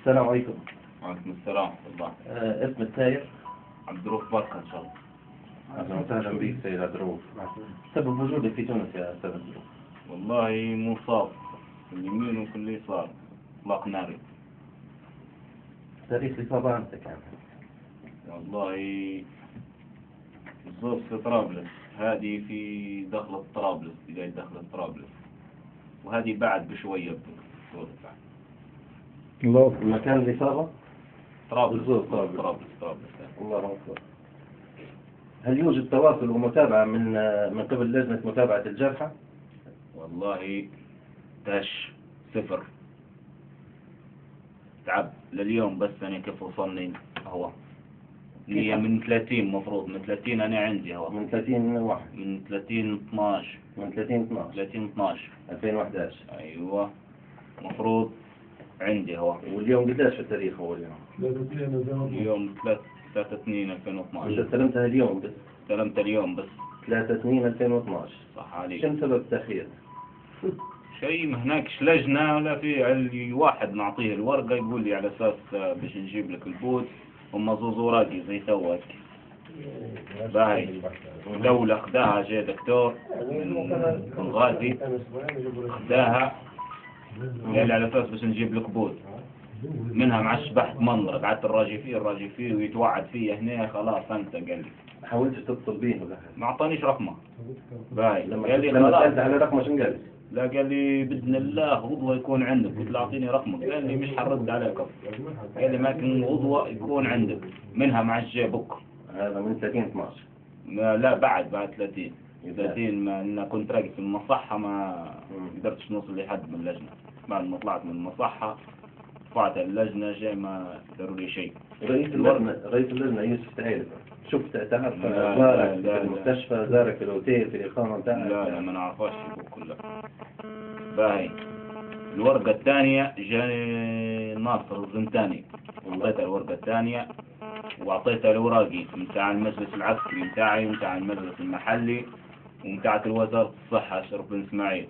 السلام عليكم. وعليكم السلام ورحمة الله. اسم السائر؟ عبد الرؤوف بركة إن شاء الله. أهلا وسهلا بك سيد عبد الرؤوف. سبب وجودك في تونس يا أستاذ عبد الرؤوف؟ والله مصاب في اليمين وفي اليسار، إطلاق ناري. تاريخ الإصابة أمتى كان؟ والله الظروف في طرابلس، هذه في دخلة طرابلس، بداية دخلة طرابلس، وهذه بعد بشوية بالظروف بعد. الله. مكان الإصابة؟ طرابلس. طرابلس. طرابلس. الله أكبر. هل يوجد تواصل ومتابعة من قبل لجنة متابعة الجرحى؟ والله داش صفر. تعب لليوم بس أنا كيف وصلني هو هي من 30 مفروض من 30 أنا عندي هو من 30 واحد من 30 12 من 30 12 30 12 2011. أيوة مفروض عندي هو. واليوم قداش في التاريخ هو اليوم؟ اليوم 3/2/2012. أنت استلمتها اليوم بس؟ استلمت اليوم بس. 3/2/2012. صح عليك. شنو سبب التأخير؟ شيء ما هناكش لجنة ولا في علي واحد نعطيه الورقة يقول لي على أساس باش نجيب لك البوت هم زوز وراقي زي توك باهي. دولة خداها جاي دكتور من غازي خداها قال لي على أساس باش نجيب لك بوت منها معش بحث منظر قعدت الراجي فيه ويتوعد فيه هنا خلاص أنت قال لي. حاولت تتصل بيه ولا؟ ما أعطانيش رقمه باهي. قال لي لما سألت على رقمه شنو قال لي؟ لا قال لي بإذن الله غضوة يكون عندك. قلت له أعطيني رقمك. قال لي مش حرد عليك. قال لي لكن غضوة يكون عندك منها مع الجاي بكره. هذا من 30 12. لا بعد 30 ما أنا كنت راقي في المصحة ما قدرتش نوصل لحد من اللجنة. بعد ما طلعت من المصحة رفعت اللجنة جاي ما داروا لي شيء. رئيس اللجنة يوسف تعالى شفت تعرف زارك في المستشفى زارك في الأوتيل في الإقامة بتاعك؟ لا ما نعرفهاش كلها. باهي الورقة الثانية جاني ناصر الزنتاني أعطيتها الورقة الثانية وأعطيتها الأوراقي متاع المجلس العسكري متاعي ومتاع المجلس المحلي ومتاعت الوزارة الصحة أشرف بن إسماعيل.